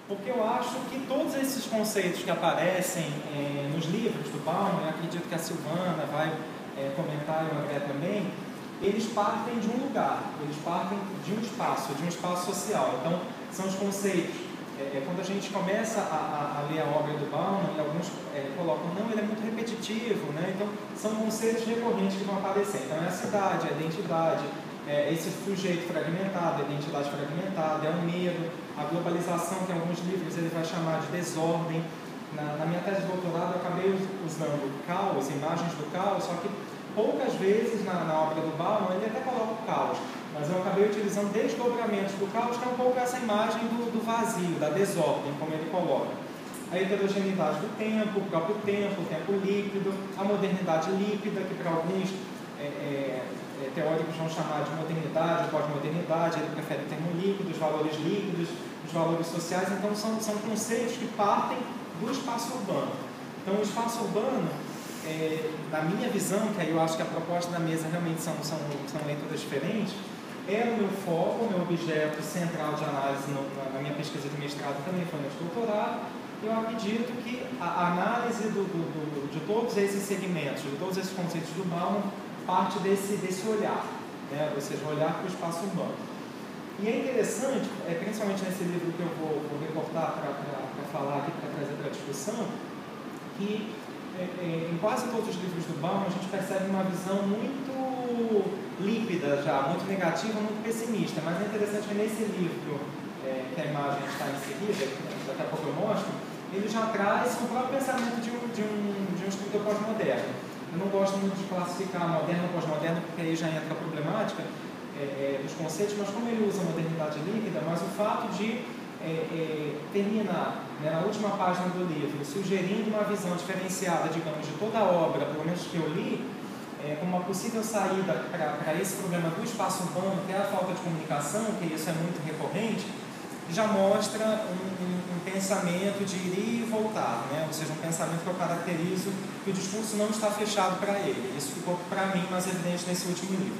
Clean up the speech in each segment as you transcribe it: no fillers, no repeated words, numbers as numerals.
Porque eu acho que todos esses conceitos que aparecem nos livros do Bauman, eu acredito que a Silvana vai comentar e o André também, eles partem de um lugar, eles partem de um espaço social. Então, são os conceitos. Quando a gente começa a ler a obra do Bauman, e alguns colocam, não, ele é muito repetitivo, né? Então, são conceitos recorrentes que vão aparecer. Então, é a cidade, a identidade, esse sujeito fragmentado, a identidade fragmentada, é o medo, a globalização, que em alguns livros ele vai chamar de desordem. Na minha tese de doutorado, eu acabei usando caos, imagens do caos, só que poucas vezes na obra do Bauman ele até coloca o caos, mas eu acabei utilizando desdobramentos do caos, que é um pouco essa imagem do vazio, da desordem, como ele coloca. A heterogeneidade do tempo, o próprio tempo, o tempo líquido, a modernidade líquida, que para alguns teóricos vão chamar de modernidade, pós-modernidade, ele prefere o termo líquido, os valores sociais. Então são conceitos que partem do espaço urbano. Então o espaço urbano, na minha visão, que aí eu acho que a proposta da mesa realmente são leituras diferentes, era o meu foco, o meu objeto central de análise na minha pesquisa de mestrado, também foi no doutorado. Eu acredito que a análise de todos esses segmentos, de todos esses conceitos do Bauman, parte desse olhar, né? Ou seja, olhar para o espaço urbano. E é interessante, principalmente nesse livro que eu vou recortar para falar aqui, para trazer para a discussão, que em quase todos os livros do Bauman a gente percebe uma visão muito límpida já, muito negativa, muito pessimista. Mas é interessante que nesse livro, que a imagem está inserida, daqui a pouco eu mostro, ele já traz o próprio pensamento de um escritor pós-moderno. Eu não gosto muito de classificar moderno ou pós-moderno, porque aí já entra a problemática dos conceitos, mas como ele usa a modernidade líquida, mas o fato de terminar, né, na última página do livro, sugerindo uma visão diferenciada, digamos, de toda a obra, pelo menos que eu li, como uma possível saída para esse problema do espaço urbano, que é a falta de comunicação, que isso é muito recorrente, já mostra um pensamento de ir e voltar, né? Ou seja, um pensamento que eu caracterizo que o discurso não está fechado para ele. Isso ficou para mim mais evidente nesse último livro.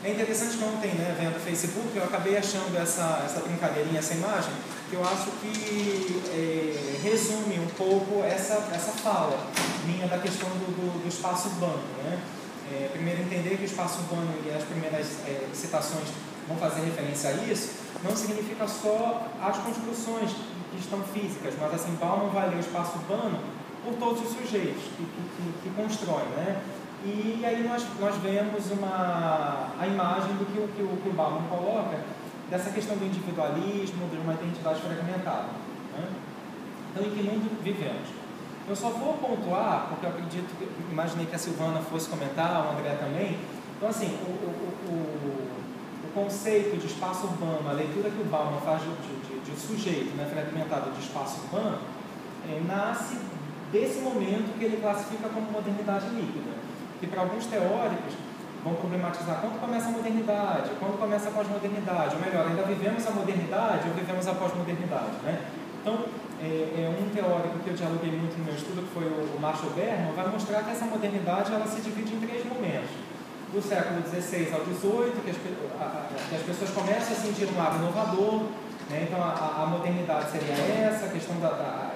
É interessante que ontem, né, vendo o Facebook, eu acabei achando essa brincadeirinha, essa imagem, que eu acho que resume um pouco essa fala minha da questão do espaço urbano, né? Primeiro, entender que o espaço urbano, e as primeiras citações vão fazer referência a isso, não significa só as construções que estão físicas, mas assim, Bauman vai ler o espaço urbano por todos os sujeitos que constroem, né? E aí nós vemos a imagem do que o Bauman coloca, dessa questão do individualismo, de uma identidade fragmentada, né? Então, em que mundo vivemos? Eu só vou pontuar, porque eu acredito, imaginei que a Silvana fosse comentar, o André também. Então, assim, o conceito de espaço urbano, a leitura que o Bauman faz de sujeito, né, fragmentado de espaço urbano, nasce desse momento que ele classifica como modernidade líquida, que para alguns teóricos vão problematizar quando começa a modernidade, quando começa a pós-modernidade, ou melhor, ainda vivemos a modernidade ou vivemos a pós-modernidade, né? Então, um teórico que eu dialoguei muito no meu estudo, que foi o Marshall Berman, vai mostrar que essa modernidade ela se divide em 3 momentos. Do século XVI ao XVIII, que as pessoas começam a sentir um ar inovador, né? Então a modernidade seria essa, a questão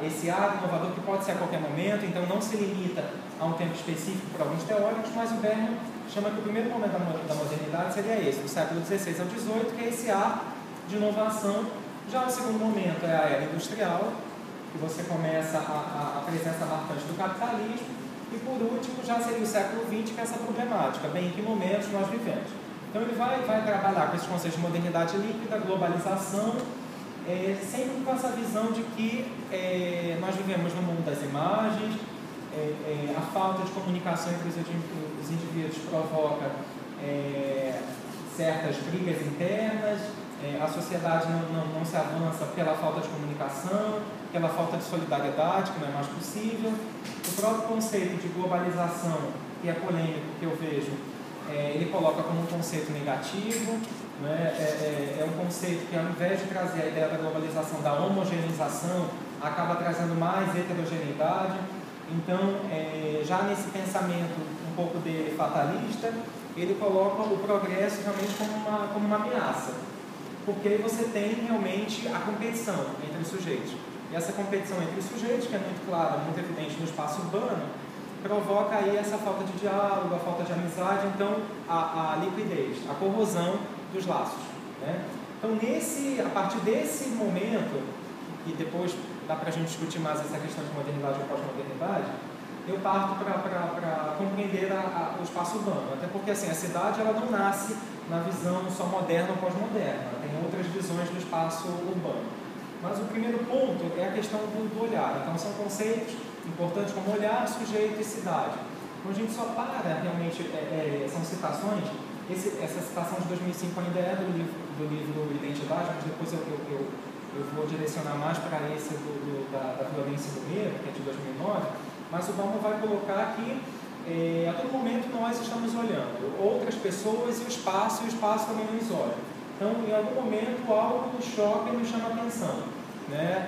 esse ar inovador que pode ser a qualquer momento, então não se limita a um tempo específico para alguns teóricos, mas o Berman chama que o primeiro momento da modernidade seria esse, do século XVI ao XVIII, que é esse ar de inovação. Já o segundo momento é a era industrial, que você começa a presença marcante do capitalismo, e por último já seria o século XX, que é essa problemática, bem, em que momentos nós vivemos. Então ele vai trabalhar com esses conceitos de modernidade líquida, globalização, sempre com essa visão de que nós vivemos no mundo das imagens, a falta de comunicação entre os indivíduos provoca certas brigas internas, a sociedade não se avança pela falta de comunicação, pela falta de solidariedade, que não é mais possível. O próprio conceito de globalização, que é polêmico, que eu vejo, ele coloca como um conceito negativo, né? É um conceito que, ao invés de trazer a ideia da globalização, da homogeneização, acaba trazendo mais heterogeneidade. Então, já nesse pensamento um pouco fatalista, ele coloca o progresso realmente como uma ameaça. porque aí você tem realmente a competição entre os sujeitos. E essa competição entre os sujeitos, que é muito clara, muito evidente no espaço urbano, provoca aí essa falta de diálogo, a falta de amizade, então a liquidez, a corrosão dos laços, né? Então, a partir desse momento, e depois dá para a gente discutir mais essa questão de modernidade ou pós-modernidade, eu parto para compreender o espaço urbano, até porque assim, a cidade ela não nasce na visão só moderna ou pós-moderna, tem outras visões do espaço urbano. Mas o primeiro ponto é a questão do olhar. Então são conceitos importantes como olhar, sujeito e cidade. Então a gente só para realmente, são citações, essa citação de 2005 ainda é do livro Identidade, mas depois eu vou direcionar mais para esse da violência do medo, que é de 2009, mas o Bauman vai colocar que a todo momento nós estamos olhando outras pessoas e o espaço também nos olha. Então, em algum momento, algo nos choca e nos chama a atenção, né?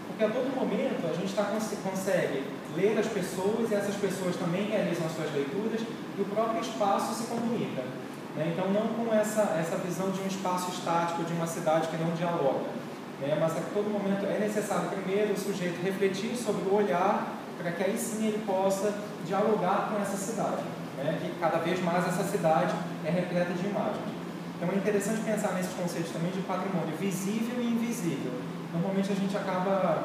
Porque a todo momento a gente consegue ler as pessoas e essas pessoas também realizam as suas leituras e o próprio espaço se comunica, né? Então, não com essa visão de um espaço estático, de uma cidade que não dialoga, né? Mas a todo momento é necessário primeiro o sujeito refletir sobre o olhar para que aí sim ele possa dialogar com essa cidade, né? Que cada vez mais essa cidade é repleta de imagens. Então é interessante pensar nesses conceitos também de patrimônio visível e invisível. Normalmente a gente acaba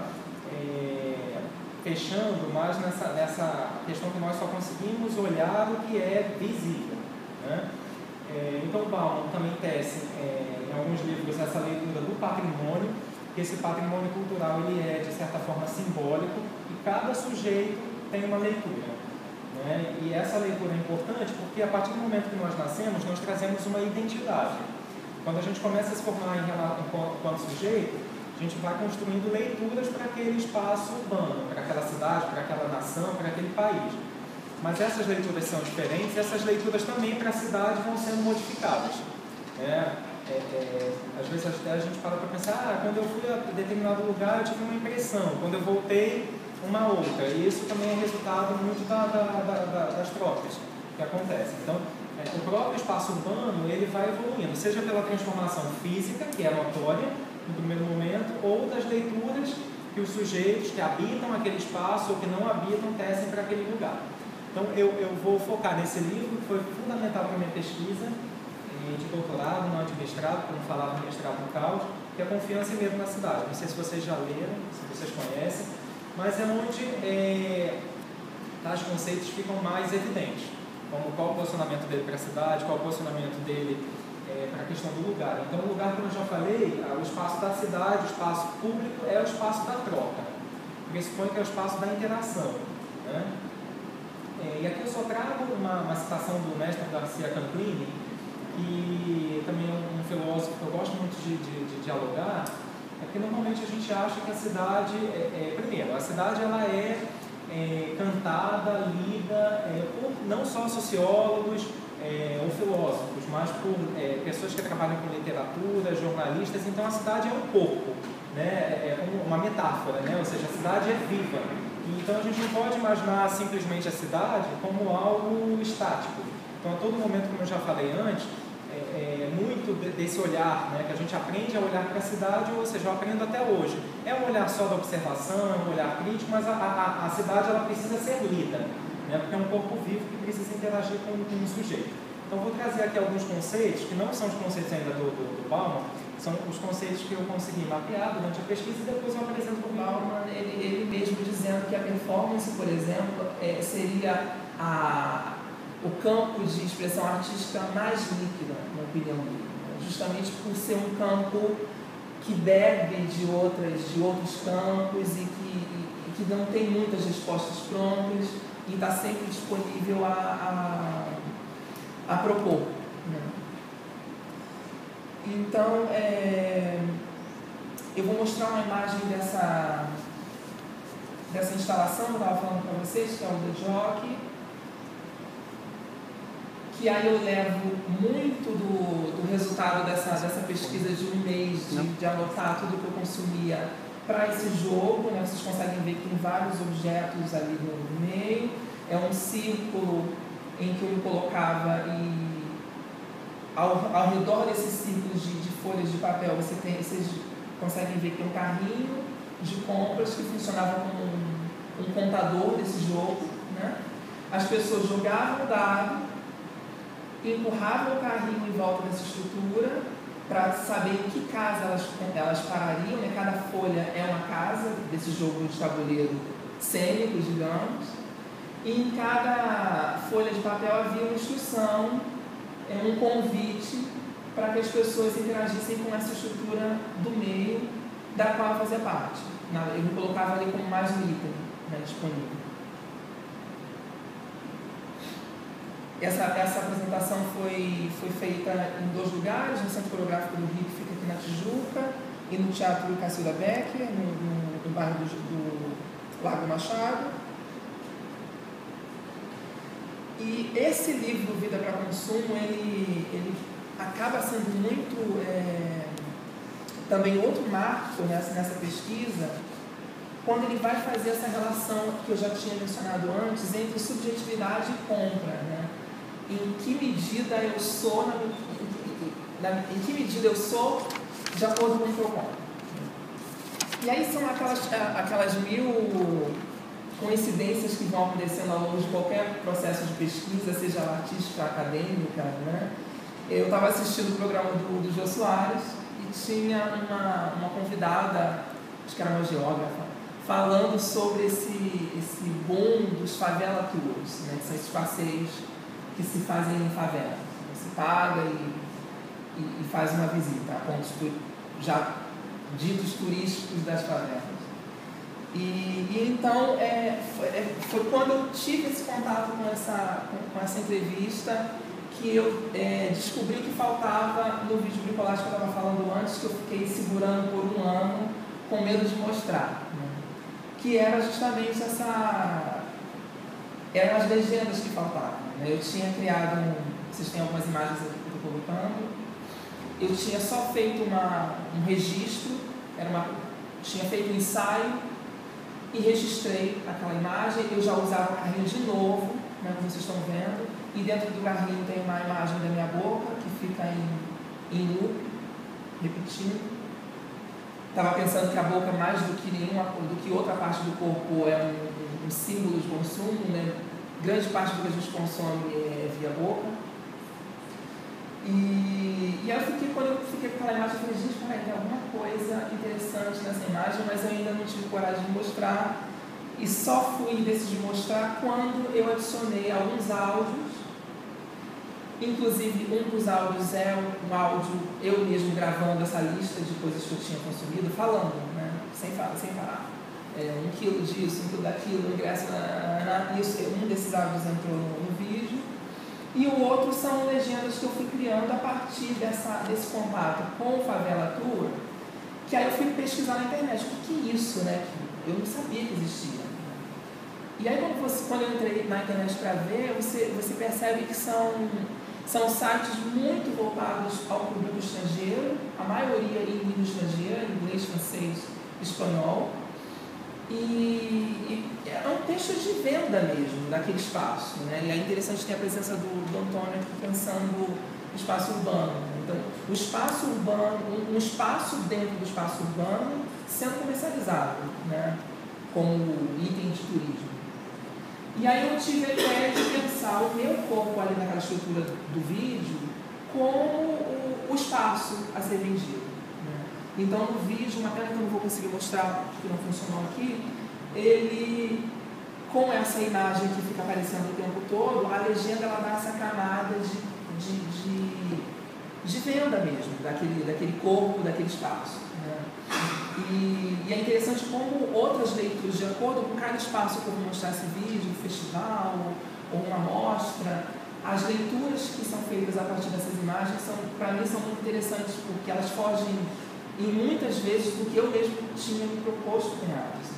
fechando mais nessa questão que nós só conseguimos olhar o que é visível, né? Então Bauman também tece em alguns livros essa leitura do patrimônio, que esse patrimônio cultural ele é de certa forma simbólico e cada sujeito tem uma leitura, né? E essa leitura é importante porque a partir do momento que nós nascemos, nós trazemos uma identidade. Quando a gente começa a se formar enquanto sujeito, a gente vai construindo leituras para aquele espaço urbano, para aquela cidade, para aquela nação, para aquele país. Mas essas leituras são diferentes, essas leituras também para a cidade vão sendo modificadas, né? Às vezes até a gente para pensar, quando eu fui a determinado lugar eu tive uma impressão, quando eu voltei uma outra, e isso também é resultado muito das trocas que acontecem. Então, o próprio espaço urbano ele vai evoluindo, seja pela transformação física, que é notória no primeiro momento, ou das leituras que os sujeitos que habitam aquele espaço ou que não habitam tecem para aquele lugar. Então, eu vou focar nesse livro, que foi fundamental para a minha pesquisa de doutorado, não de mestrado, como falava no mestrado no caos, que é a confiança e medo na cidade. Não sei se vocês já leram, se vocês conhecem, mas é onde tais conceitos ficam mais evidentes, como qual o posicionamento dele para a cidade, qual o posicionamento dele para a questão do lugar. Então, o lugar, como eu já falei, o espaço da cidade, o espaço público é o espaço da troca, pressupõe que é o espaço da interação, né? E aqui eu só trago uma citação do mestre Garcia Campini, que também é um filósofo que eu gosto muito de dialogar, é que normalmente a gente acha que a cidade, primeiro, a cidade ela é cantada, lida por não só sociólogos ou filósofos, mas por pessoas que trabalham com literatura, jornalistas. Então a cidade é um corpo, né? É como uma metáfora, né? Ou seja, a cidade é viva. Então a gente não pode imaginar simplesmente a cidade como algo estático. Então a todo momento, como eu já falei antes, muito desse olhar, né, que a gente aprende a olhar para a cidade, ou seja, eu aprendo até hoje. É um olhar só da observação, um olhar crítico, mas a cidade ela precisa ser lida, né, porque é um corpo vivo que precisa interagir com um sujeito. Então vou trazer aqui alguns conceitos, que não são os conceitos ainda do Bauman, são os conceitos que eu consegui mapear durante a pesquisa e depois eu apresento para o Bauman, ele mesmo dizendo que a performance, por exemplo, seria o campo de expressão artística mais líquida, na opinião dele, justamente por ser um campo que bebe de outros campos e que não tem muitas respostas prontas e está sempre disponível a propor, né? Então, eu vou mostrar uma imagem dessa instalação que eu estava falando para vocês, que é o The Jockey, que aí eu levo muito do resultado dessa pesquisa de um mês, de anotar tudo que eu consumia para esse jogo, né? Vocês conseguem ver que tem vários objetos ali no meio, é um círculo em que eu me colocava ao redor desses círculos de folhas de papel, vocês conseguem ver que tem um carrinho de compras que funcionava como um contador desse jogo, né? As pessoas jogavam o dado, empurravam o carrinho em volta dessa estrutura para saber em que casa elas parariam, né? Cada folha é uma casa desse jogo de tabuleiro cênico, digamos, e em cada folha de papel havia uma instrução, um convite para que as pessoas interagissem com essa estrutura do meio da qual ela fazia parte. Eu me colocava ali como mais um item, né, disponível. Essa apresentação foi feita em 2 lugares, no Centro Coreográfico do Rio, que fica aqui na Tijuca, e no Teatro Cacilda Becker, no bairro do Largo Machado. E esse livro, Vida para Consumo, ele acaba sendo muito também outro marco nessa pesquisa, quando ele vai fazer essa relação que eu já tinha mencionado antes entre subjetividade e compra, né? Em que medida eu sou em que medida eu sou de acordo com o que eu compro. E aí são aquelas 1000 coincidências que vão acontecendo ao longo de qualquer processo de pesquisa, seja artística, acadêmica, né? Eu estava assistindo o programa do Jô Soares e tinha uma convidada, acho que era uma geógrafa, falando sobre esse boom dos favela tours, né? Que são esses passeios que se fazem em favela. Você paga e faz uma visita a pontos já ditos turísticos das favelas. E então foi quando eu tive esse contato com essa entrevista que eu descobri que faltava no vídeo bricolagem que eu estava falando antes, que eu fiquei segurando por um ano com medo de mostrar, né? Que era justamente eram as legendas que faltavam, né? Eu tinha criado, vocês têm algumas imagens aqui que eu estou colocando, eu tinha só feito um registro, tinha feito um ensaio e registrei aquela imagem. Eu já usava o carrinho de novo, né, como vocês estão vendo, e dentro do carrinho tem uma imagem da minha boca que fica em loop, repetindo. Estava pensando que a boca, mais do que outra parte do corpo, é um símbolo de consumo, né? Grande parte do que a gente consome é via boca. E quando eu fiquei com aquela imagem, eu falei, gente, peraí, tem alguma coisa interessante nessa imagem, mas eu ainda não tive coragem de mostrar. E só fui decidir mostrar quando eu adicionei alguns áudios. Inclusive, um dos áudios é um áudio eu mesmo gravando essa lista de coisas que eu tinha consumido, falando, né? Sem parar. 1 quilo disso, 1 quilo daquilo, ingresso, isso, um desses áudios entrou no vídeo. E o outro são legendas que eu fui criando a partir desse contato com o Favela Tour, que aí eu fui pesquisar na internet. O que é isso, né? Eu não sabia que existia. E aí quando eu entrei na internet para ver, você percebe que são sites muito voltados ao público estrangeiro, a maioria em língua estrangeira, inglês, francês, espanhol. E é um texto de venda mesmo daquele espaço, né? E é interessante ter a presença do Antônio aqui pensando no espaço urbano. Então, o espaço urbano, um espaço dentro do espaço urbano sendo comercializado, né? Como item de turismo. E aí eu tive a ideia de pensar o meu corpo ali naquela estrutura do vídeo como o espaço a ser vendido. Então, no vídeo, uma pena que eu não vou conseguir mostrar, porque não funcionou aqui, ele, com essa imagem que fica aparecendo o tempo todo, a legenda ela dá essa camada de venda mesmo, daquele corpo, daquele espaço, né? E é interessante como outras leituras, de acordo com cada espaço que eu vou mostrar esse vídeo, um festival ou uma mostra, as leituras que são feitas a partir dessas imagens, para mim, são muito interessantes, porque elas fogem e muitas vezes do que eu mesmo tinha me proposto com elas.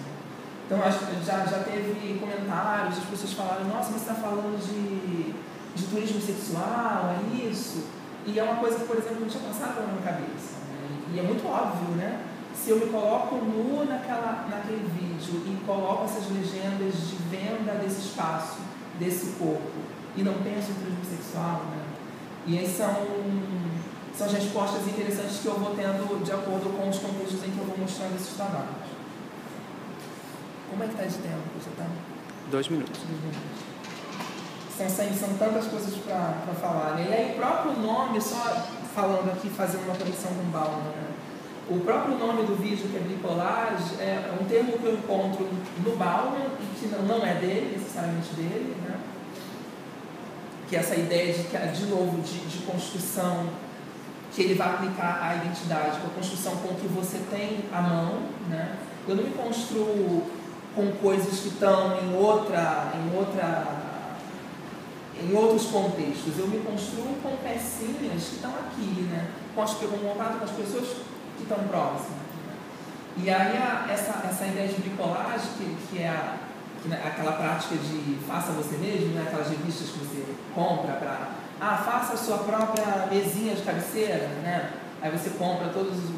Então, já teve comentários, as pessoas falaram, nossa, você está falando de turismo sexual, é isso? E é uma coisa que, por exemplo, não tinha passado pela minha cabeça, né? E é muito óbvio, né? Se eu me coloco nu naquele vídeo e coloco essas legendas de venda desse espaço, desse corpo, e não penso em turismo sexual, né? E aí são as respostas interessantes que eu vou tendo de acordo com os contextos em que eu vou mostrando esses trabalhos. Como é que está de tempo? Você tá? 2 minutos. São tantas coisas para falar, né? E aí o próprio nome, só falando aqui, fazendo uma conexão com o Bauman, né? O próprio nome do vídeo, que é bricolage, é um termo que eu encontro no Bauman e que não é dele, necessariamente dele, né? Que é essa ideia de novo, de construção, que ele vai aplicar à identidade, com a construção com o que você tem à mão, né? Eu não me construo com coisas que estão em outros contextos, eu me construo com pecinhas que estão aqui, né? Com contato com as pessoas que estão próximas. E aí essa ideia de bricolagem, que é aquela prática de faça você mesmo, né? Aquelas revistas que você compra para faça a sua própria mesinha de cabeceira, né? Aí você compra todos os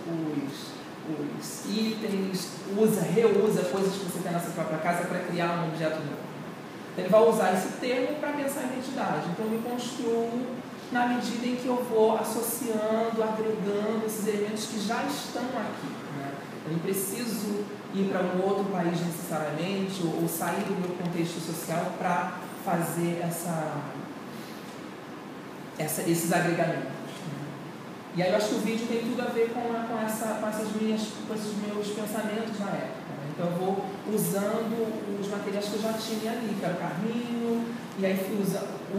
itens, reusa coisas que você tem na sua própria casa para criar um objeto novo. Então ele vai usar esse termo para pensar em identidade. Então eu me construo na medida em que eu vou associando, agregando esses elementos que já estão aqui, né? Eu não preciso ir para um outro país necessariamente ou sair do meu contexto social para fazer esses agregamentos. E aí eu acho que o vídeo tem tudo a ver com esses meus pensamentos na época. Né? Então eu vou usando os materiais que eu já tinha ali, que era o carrinho, e aí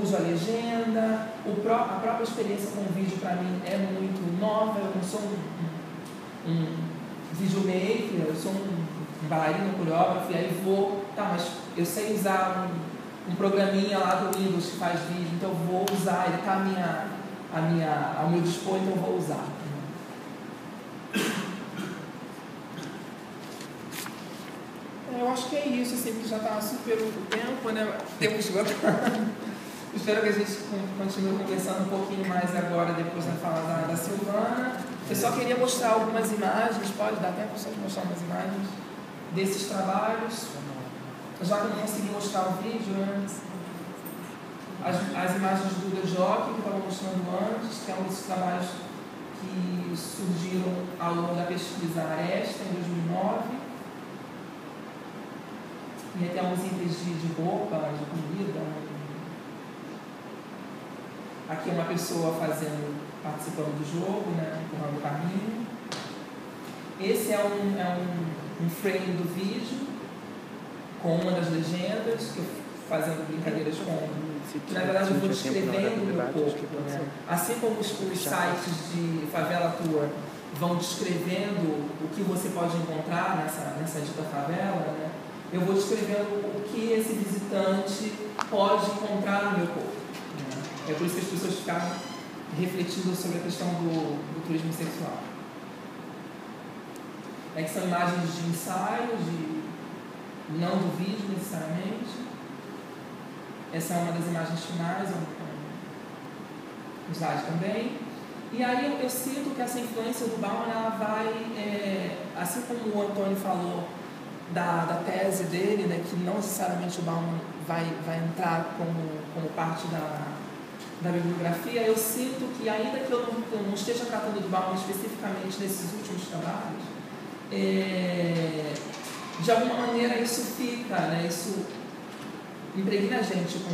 uso a legenda. A própria experiência com o vídeo para mim é muito nova, eu não sou um videomaker, eu sou um bailarino, coreógrafo, e aí mas eu sei usar um programinha lá do Windows que faz vídeo, então eu vou usar, ele está ao meu dispor, então eu vou usar. Eu acho que é isso, assim, porque já está super o tempo, né? Tempo esgotado. Espero que a gente continue conversando um pouquinho mais agora, depois da fala da Silvana. Eu só queria mostrar algumas imagens, pode dar tempo só de mostrar umas imagens desses trabalhos, já que eu não consegui mostrar o vídeo antes. As imagens do The Jockey, que eu estava mostrando antes, que é um desses trabalhos que surgiram ao longo da pesquisa Aresta, em 2009. E até alguns itens de roupa, de comida. Aqui é uma pessoa participando do jogo, né, empurrando o carrinho. Esse é um frame do vídeo, com uma das legendas, que eu fazendo brincadeiras com... Na verdade, eu vou descrevendo o meu corpo, né? Assim como os sites de Favela Tour vão descrevendo o que você pode encontrar nessa dita favela, né? Eu vou descrevendo o que esse visitante pode encontrar no meu corpo. Né? É por isso que as pessoas ficaram refletindo sobre a questão do turismo sexual. Que são imagens de ensaio, não do vídeo necessariamente. Essa é uma das imagens finais, um slide também. E aí eu sinto que essa influência do Bauman, ela vai, assim como o Antônio falou da tese dele, né, que não necessariamente o Bauman vai entrar como parte da bibliografia, eu sinto que ainda que eu não esteja tratando do Bauman especificamente nesses últimos trabalhos, de alguma maneira isso fica, né, isso impregna a gente com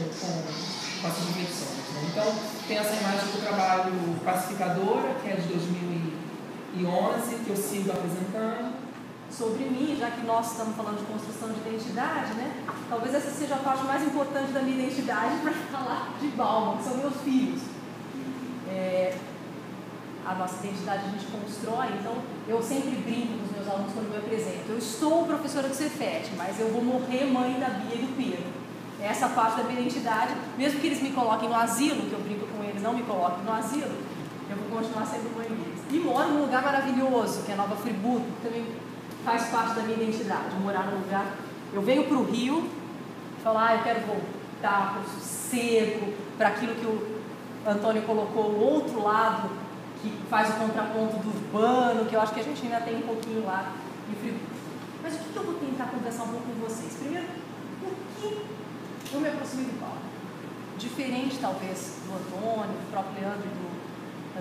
essas reflexões. Né? Então, tem essa imagem do trabalho Pacificadora, que é de 2011, que eu sigo apresentando. Sobre mim, já que nós estamos falando de construção de identidade, né? Talvez essa seja a parte mais importante da minha identidade para falar de Bauman, que são meus filhos. A nossa identidade a gente constrói, então eu sempre brinco com os meus alunos quando eu me apresento. Eu estou professora do Cefet, mas eu vou morrer mãe da Bia e do Pedro. Essa parte da minha identidade, mesmo que eles me coloquem no asilo, que eu brinco com eles, não me coloquem no asilo, eu vou continuar sendo mãe deles. E moro num lugar maravilhoso, que é Nova Friburgo, que também faz parte da minha identidade, morar num lugar. Eu venho para o Rio, falar, eu quero voltar para o sossego, para aquilo que o Antônio colocou, o outro lado, que faz o contraponto do urbano, que eu acho que a gente ainda tem um pouquinho lá em Friburgo. Mas o que eu vou tentar conversar um pouco com vocês? Primeiro, por que eu me aproximei do Bauman? diferente talvez do Antônio, do próprio Leandro e do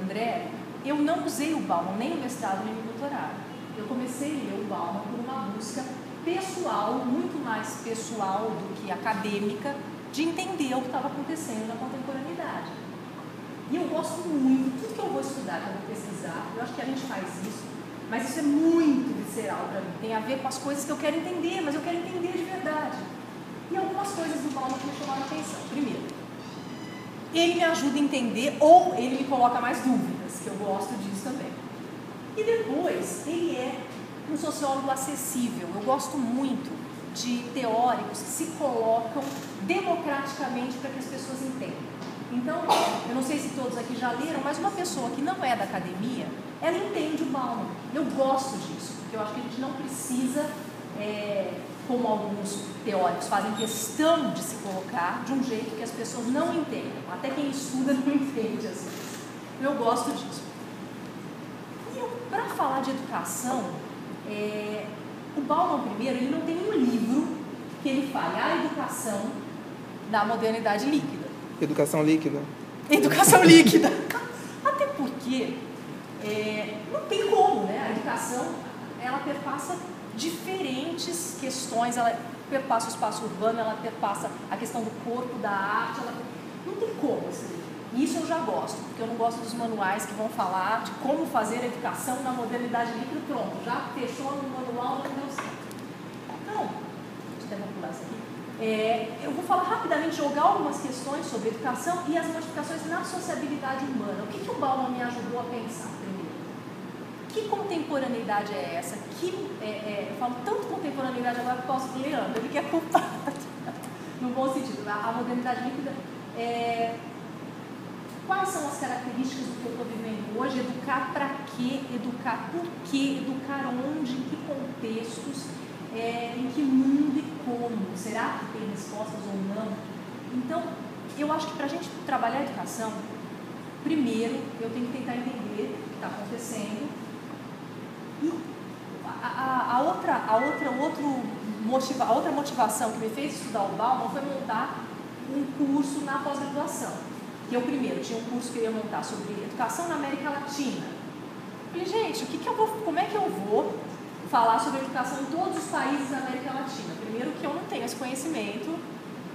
André, eu não usei o Bauman nem no mestrado nem no doutorado. Eu comecei a ler o Bauman por uma busca pessoal, muito mais pessoal do que acadêmica, de entender o que estava acontecendo na contemporaneidade. E eu gosto muito, tudo que eu vou estudar, que eu vou pesquisar, eu acho que a gente faz isso, mas isso é muito visceral para mim, tem a ver com as coisas que eu quero entender, mas eu quero entender de verdade. E algumas coisas do Bauman que me chamaram a atenção. Primeiro, ele me ajuda a entender ou ele me coloca mais dúvidas, que eu gosto disso também. E depois, ele é um sociólogo acessível. Eu gosto muito de teóricos que se colocam democraticamente para que as pessoas entendam. Então, eu não sei se todos aqui já leram, mas uma pessoa que não é da academia, ela entende o Bauman. Eu gosto disso, porque eu acho que a gente não precisa, como alguns teóricos fazem questão de se colocar, de um jeito que as pessoas não entendam. Até quem estuda não entende às vezes. Eu gosto disso. E para falar de educação, o Bauman, primeiro, ele não tem um livro que ele fale a educação da modernidade líquida. Educação líquida. Educação líquida. Até porque não tem como, né? A educação, ela perpassa diferentes questões, ela perpassa o espaço urbano, ela perpassa a questão do corpo, da arte, não tem como esse livro. E isso eu já gosto, porque eu não gosto dos manuais que vão falar de como fazer a educação na modernidade líquida, pronto, já fechou no manual, não deu certo. Então, deixa eu até pular isso aqui. Eu vou falar rapidamente, jogar algumas questões sobre educação e as modificações na sociabilidade humana. O que o Bauman me ajudou a pensar, primeiro? Que contemporaneidade é essa? Eu falo tanto contemporaneidade agora que posso ler, Leandro, ele que é culpado, no bom sentido. A modernidade líquida, quais são as características do que eu estou vivendo hoje? Educar para quê? Educar por quê? Educar onde? Em que contextos? Em que mundo e como? Será que tem respostas ou não? Então, eu acho que para a gente trabalhar a educação, primeiro eu tenho que tentar entender o que está acontecendo. E a outra motivação que me fez estudar o Bauman foi montar um curso na pós-graduação. Que eu primeiro tinha um curso que eu ia montar sobre educação na América Latina. Falei, gente, como é que eu vou falar sobre educação em todos os países da América Latina? Primeiro que eu não tenho esse conhecimento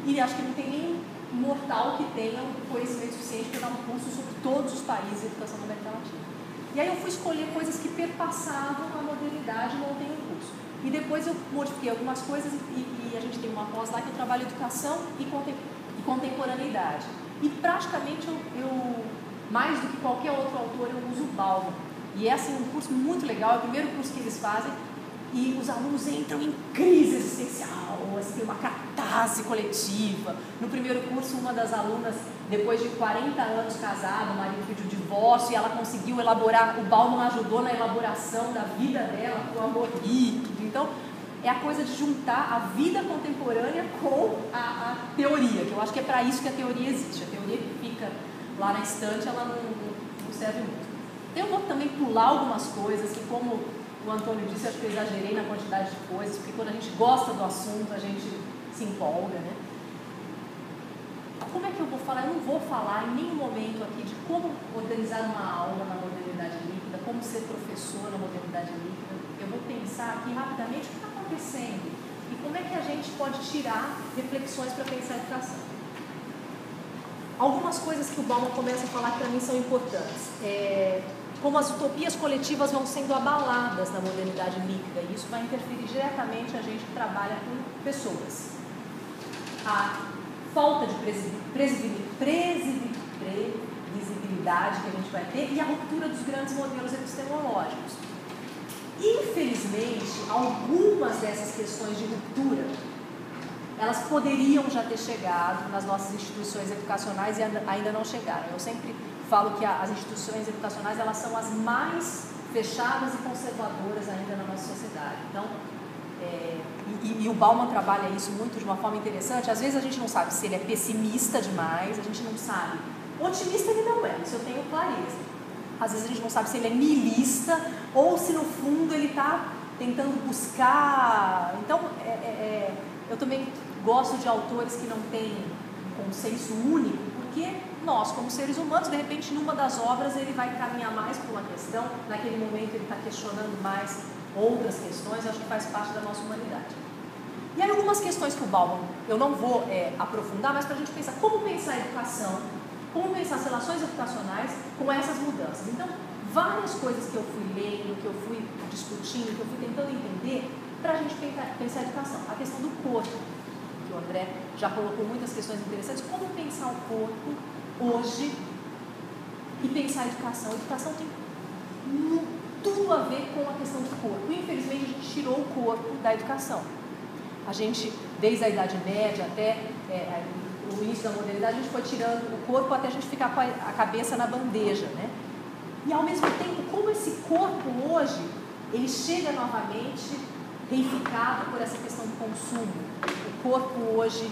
e acho que não tem nem mortal que tenha um conhecimento suficiente para dar um curso sobre todos os países de educação da América Latina. E aí eu fui escolher coisas que perpassavam a modernidade e montei um curso. E depois eu modifiquei algumas coisas e a gente tem uma pós lá que eu trabalho educação e contemporaneidade. E praticamente eu mais do que qualquer outro autor, eu uso o Bauman. E é assim, um curso muito legal, é o primeiro curso que eles fazem e os alunos entram em crise existencial, assim, tem uma catarse coletiva. No primeiro curso, uma das alunas, depois de 40 anos casada, o marido pediu divórcio e ela conseguiu elaborar, o Bauman ajudou na elaboração da vida dela com o amor líquido. Então, é a coisa de juntar a vida contemporânea com a teoria, que eu acho que é para isso que a teoria existe. A teoria que fica lá na estante, ela não serve muito. Eu vou também pular algumas coisas que, como o Antônio disse, acho que eu exagerei na quantidade de coisas, porque quando a gente gosta do assunto, a gente se empolga, né? Como é que eu vou falar? Eu não vou falar em nenhum momento aqui de como organizar uma aula na modernidade líquida, como ser professor na modernidade líquida. Eu vou pensar aqui rapidamente o que está acontecendo e como é que a gente pode tirar reflexões para pensar a educação. Algumas coisas que o Bauman começa a falar que para mim são importantes. Como as utopias coletivas vão sendo abaladas na modernidade líquida, e isso vai interferir diretamente a gente que trabalha com pessoas. A falta de previsibilidade que a gente vai ter e a ruptura dos grandes modelos epistemológicos. Infelizmente, algumas dessas questões de ruptura, elas poderiam já ter chegado nas nossas instituições educacionais e ainda não chegaram. Eu sempre falo que as instituições educacionais, elas são as mais fechadas e conservadoras ainda na nossa sociedade. Então, e o Bauman trabalha isso muito de uma forma interessante. Às vezes a gente não sabe se ele é pessimista demais, a gente não sabe. Otimista ele não é, isso eu tenho clareza. Às vezes a gente não sabe se ele é niilista ou se no fundo ele está tentando buscar. Então, eu também gosto de autores que não têm um consenso único, porque nós, como seres humanos, de repente, numa das obras, ele vai caminhar mais por uma questão, naquele momento ele está questionando mais outras questões, acho que faz parte da nossa humanidade. E aí algumas questões que o Bauman, eu não vou aprofundar, mas para a gente pensar como pensar a educação, como pensar as relações educacionais com essas mudanças. Então, várias coisas que eu fui lendo, que eu fui discutindo, que eu fui tentando entender para a gente pensar a educação. A questão do corpo, que o André já colocou muitas questões interessantes. Como pensar o corpo hoje e pensar a educação. A educação tem tudo a ver com a questão do corpo. Infelizmente, a gente tirou o corpo da educação. A gente, desde a Idade Média até o início da modernidade, a gente foi tirando o corpo até a gente ficar com a cabeça na bandeja, né? E ao mesmo tempo, como esse corpo hoje, ele chega novamente reificado por essa questão do consumo. O corpo hoje,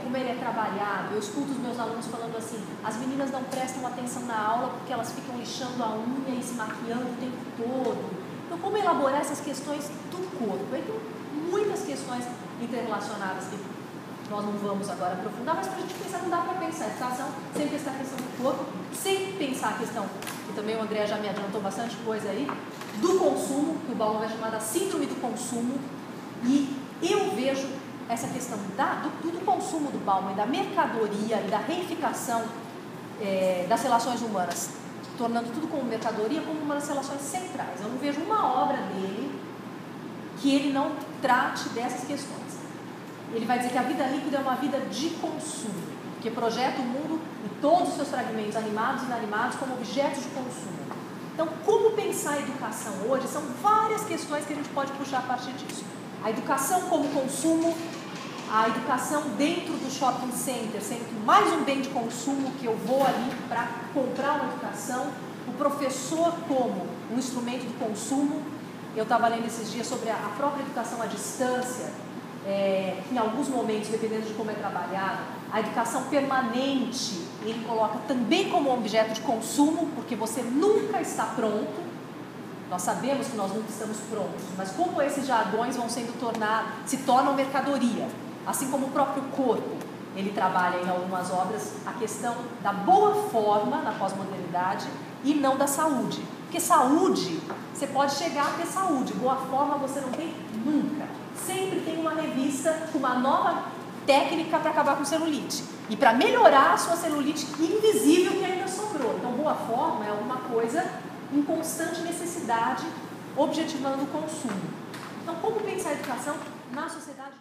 como ele é trabalhado, eu escuto os meus alunos falando assim, as meninas não prestam atenção na aula porque elas ficam lixando a unha e se maquiando o tempo todo. Então, como elaborar essas questões do corpo? Aí tem muitas questões interrelacionadas que nós não vamos agora aprofundar, mas para a gente pensar, não dá para pensar a educação sem pensar a questão do corpo, sem pensar a questão, que também o André já me adiantou bastante coisa aí, do consumo, que o Bauman vai chamar da síndrome do consumo, e eu vejo essa questão do consumo do Bauman, da mercadoria e da reificação das relações humanas, tornando tudo como mercadoria, como uma das relações centrais. Eu não vejo uma obra dele que ele não trate dessas questões. Ele vai dizer que a vida líquida é uma vida de consumo, que projeta o mundo e todos os seus fragmentos, animados e inanimados, como objetos de consumo. Então, como pensar a educação hoje? São várias questões que a gente pode puxar a partir disso. A educação como consumo, a educação dentro do shopping center, sendo mais um bem de consumo que eu vou ali para comprar uma educação, o professor como um instrumento de consumo. Eu estava lendo esses dias sobre a própria educação à distância, em alguns momentos, dependendo de como é trabalhado, a educação permanente, ele coloca também como objeto de consumo, porque você nunca está pronto. Nós sabemos que nós nunca estamos prontos, mas como esses jargões vão se tornam mercadoria, assim como o próprio corpo, ele trabalha em algumas obras a questão da boa forma na pós-modernidade e não da saúde. Porque saúde, você pode chegar a ter saúde, boa forma você não tem nunca. Sempre tem uma revista com uma nova técnica para acabar com celulite e para melhorar a sua celulite invisível que ainda sobrou. Então, boa forma é alguma coisa em constante necessidade, objetivando o consumo. Então, como pensar a educação na sociedade?